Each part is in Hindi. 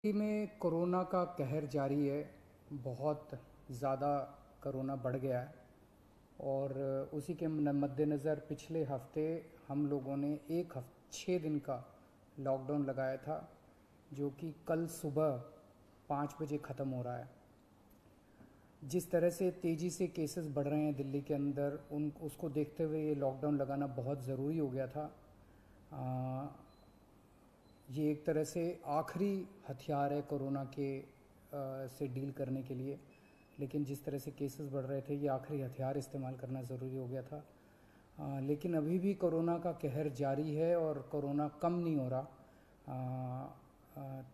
दिल्ली में कोरोना का कहर जारी है। बहुत ज़्यादा कोरोना बढ़ गया है और उसी के मद्देनज़र पिछले हफ्ते हम लोगों ने 6 दिन का लॉकडाउन लगाया था, जो कि कल सुबह 5 बजे ख़त्म हो रहा है। जिस तरह से तेज़ी से केसेस बढ़ रहे हैं दिल्ली के अंदर, उसको देखते हुए ये लॉकडाउन लगाना बहुत ज़रूरी हो गया था। ये एक तरह से आखिरी हथियार है कोरोना के से डील करने के लिए, लेकिन जिस तरह से केसेस बढ़ रहे थे, ये आखिरी हथियार इस्तेमाल करना ज़रूरी हो गया था। लेकिन अभी भी कोरोना का कहर जारी है और कोरोना कम नहीं हो रहा।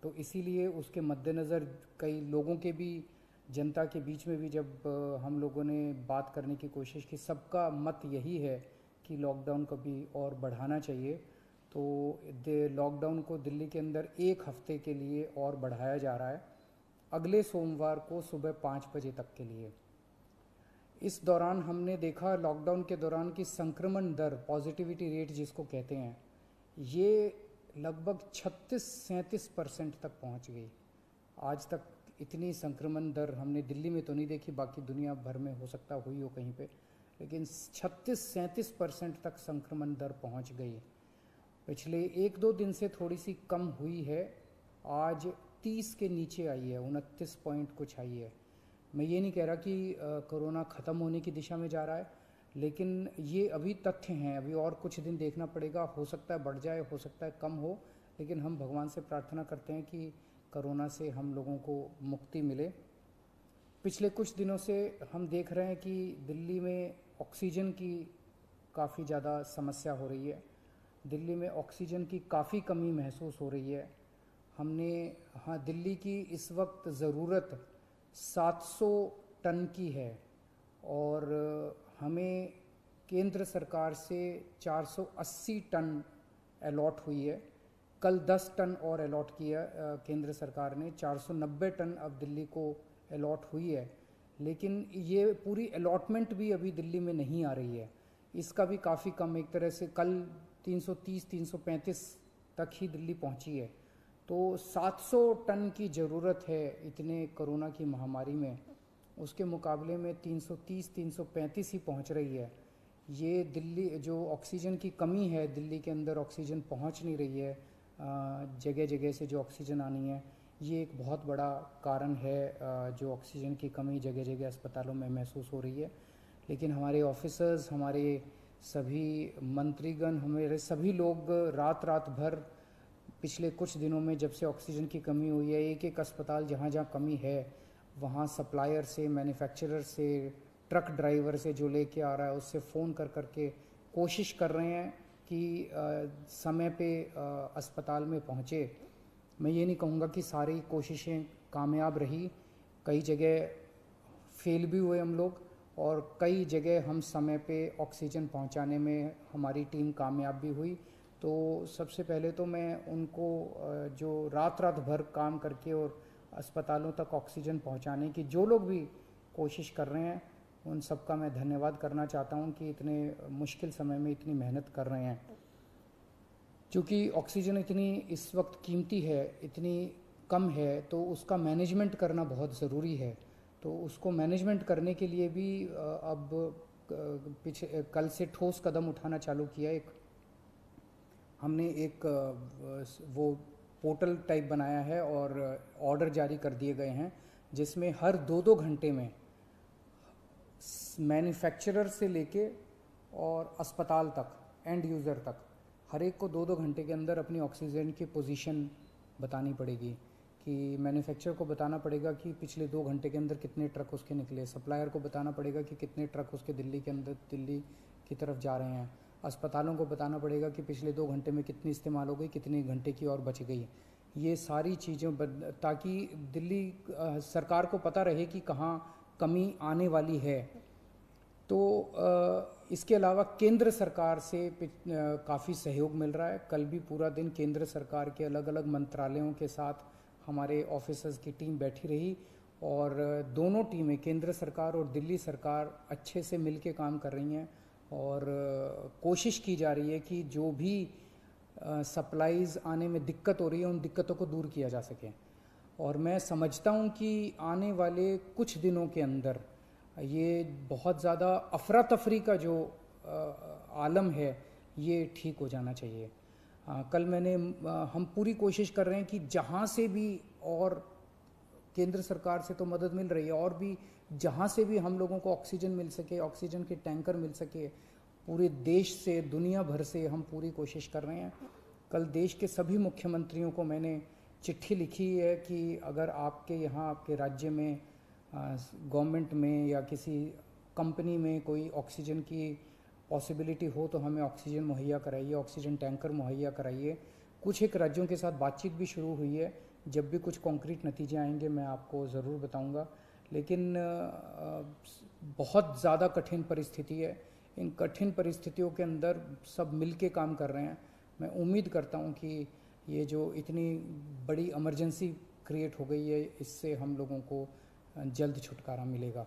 तो इसीलिए उसके मद्देनज़र कई लोगों के भी, जनता के बीच में भी जब हम लोगों ने बात करने की कोशिश की, सबका मत यही है कि लॉकडाउन को भी और बढ़ाना चाहिए। तो लॉकडाउन को दिल्ली के अंदर 1 हफ्ते के लिए और बढ़ाया जा रहा है, अगले सोमवार को सुबह 5 बजे तक के लिए। इस दौरान हमने देखा, लॉकडाउन के दौरान की संक्रमण दर, पॉजिटिविटी रेट जिसको कहते हैं, ये लगभग 36-37% तक पहुंच गई। आज तक इतनी संक्रमण दर हमने दिल्ली में तो नहीं देखी, बाकी दुनिया भर में हो सकता हुई हो कहीं पे, लेकिन 36-37% तक संक्रमण दर पहुंच गई। पिछले 1-2 दिन से थोड़ी सी कम हुई है, आज 30 के नीचे आई है, 29 पॉइंट कुछ आई है। मैं ये नहीं कह रहा कि कोरोना ख़त्म होने की दिशा में जा रहा है, लेकिन ये अभी तथ्य हैं, अभी और कुछ दिन देखना पड़ेगा। हो सकता है बढ़ जाए, हो सकता है कम हो, लेकिन हम भगवान से प्रार्थना करते हैं कि कोरोना से हम लोगों को मुक्ति मिले। पिछले कुछ दिनों से हम देख रहे हैं कि दिल्ली में ऑक्सीजन की काफ़ी ज़्यादा समस्या हो रही है। दिल्ली में ऑक्सीजन की काफ़ी कमी महसूस हो रही है। हाँ, दिल्ली की इस वक्त ज़रूरत 700 टन की है और हमें केंद्र सरकार से 480 टन अलॉट हुई है। कल 10 टन और अलॉट किया केंद्र सरकार ने, 490 टन अब दिल्ली को अलॉट हुई है। लेकिन ये पूरी अलॉटमेंट भी अभी दिल्ली में नहीं आ रही है, इसका भी काफ़ी कम, एक तरह से कल 330-335 तक ही दिल्ली पहुंची है। तो 700 टन की ज़रूरत है इतने कोरोना की महामारी में, उसके मुकाबले में 330-335 ही पहुंच रही है। ये दिल्ली जो ऑक्सीजन की कमी है, दिल्ली के अंदर ऑक्सीजन पहुंच नहीं रही है, जगह जगह से जो ऑक्सीजन आनी है, ये एक बहुत बड़ा कारण है जो ऑक्सीजन की कमी जगह जगह अस्पतालों में महसूस हो रही है। लेकिन हमारे ऑफिसर्स, हमारे सभी मंत्रीगण, हमारे सभी लोग रात रात भर पिछले कुछ दिनों में, जब से ऑक्सीजन की कमी हुई है, एक एक अस्पताल जहाँ जहाँ कमी है वहाँ सप्लायर से, मैन्युफैक्चरर से, ट्रक ड्राइवर से जो लेके आ रहा है उससे फ़ोन कर करके कोशिश कर रहे हैं कि समय पे अस्पताल में पहुँचे। मैं ये नहीं कहूँगा कि सारी कोशिशें कामयाब रही, कई जगह फेल भी हुए हम लोग, और कई जगह हम समय पे ऑक्सीजन पहुंचाने में हमारी टीम कामयाब भी हुई। तो सबसे पहले तो मैं उनको जो रात रात भर काम करके और अस्पतालों तक ऑक्सीजन पहुंचाने की जो लोग भी कोशिश कर रहे हैं, उन सबका मैं धन्यवाद करना चाहता हूं कि इतने मुश्किल समय में इतनी मेहनत कर रहे हैं। क्योंकि ऑक्सीजन इतनी इस वक्त कीमती है, इतनी कम है, तो उसका मैनेजमेंट करना बहुत ज़रूरी है। तो उसको मैनेजमेंट करने के लिए भी अब पीछे कल से ठोस कदम उठाना चालू किया। हमने एक वो पोर्टल टाइप बनाया है और ऑर्डर जारी कर दिए गए हैं, जिसमें हर 2-2 घंटे में मैन्युफैक्चरर से लेके और अस्पताल तक, एंड यूज़र तक, हर एक को 2-2 घंटे के अंदर अपनी ऑक्सीजन की पोजीशन बतानी पड़ेगी। कि मैन्युफैक्चरर को बताना पड़ेगा कि पिछले 2 घंटे के अंदर कितने ट्रक उसके निकले, सप्लायर को बताना पड़ेगा कि कितने ट्रक उसके दिल्ली के अंदर, दिल्ली की तरफ जा रहे हैं, अस्पतालों को बताना पड़ेगा कि पिछले 2 घंटे में कितनी इस्तेमाल हो गई, कितनी घंटे की और बच गई। ये सारी चीज़ें ताकि दिल्ली सरकार को पता रहे कि कहाँ कमी आने वाली है। तो इसके अलावा केंद्र सरकार से काफ़ी सहयोग मिल रहा है। कल भी पूरा दिन केंद्र सरकार के अलग अलग मंत्रालयों के साथ हमारे ऑफिसर्स की टीम बैठी रही और दोनों टीमें, केंद्र सरकार और दिल्ली सरकार, अच्छे से मिलके काम कर रही हैं और कोशिश की जा रही है कि जो भी सप्लाईज़ आने में दिक्कत हो रही है, उन दिक्कतों को दूर किया जा सके। और मैं समझता हूँ कि आने वाले कुछ दिनों के अंदर ये बहुत ज़्यादा अफरा तफरी का जो आलम है ये ठीक हो जाना चाहिए। कल हम पूरी कोशिश कर रहे हैं कि जहाँ से भी, और केंद्र सरकार से तो मदद मिल रही है, और भी जहाँ से भी हम लोगों को ऑक्सीजन मिल सके, ऑक्सीजन के टैंकर मिल सके, पूरे देश से, दुनिया भर से हम पूरी कोशिश कर रहे हैं। कल देश के सभी मुख्यमंत्रियों को मैंने चिट्ठी लिखी है कि अगर आपके यहाँ, आपके राज्य में, गवर्नमेंट में या किसी कंपनी में कोई ऑक्सीजन की पॉसिबिलिटी हो तो हमें ऑक्सीजन मुहैया कराइए, ऑक्सीजन टैंकर मुहैया कराइए। कुछ एक राज्यों के साथ बातचीत भी शुरू हुई है, जब भी कुछ कॉन्क्रीट नतीजे आएंगे मैं आपको ज़रूर बताऊंगा। लेकिन बहुत ज़्यादा कठिन परिस्थिति है। इन कठिन परिस्थितियों के अंदर सब मिल के काम कर रहे हैं। मैं उम्मीद करता हूं कि ये जो इतनी बड़ी इमरजेंसी क्रिएट हो गई है, इससे हम लोगों को जल्द छुटकारा मिलेगा।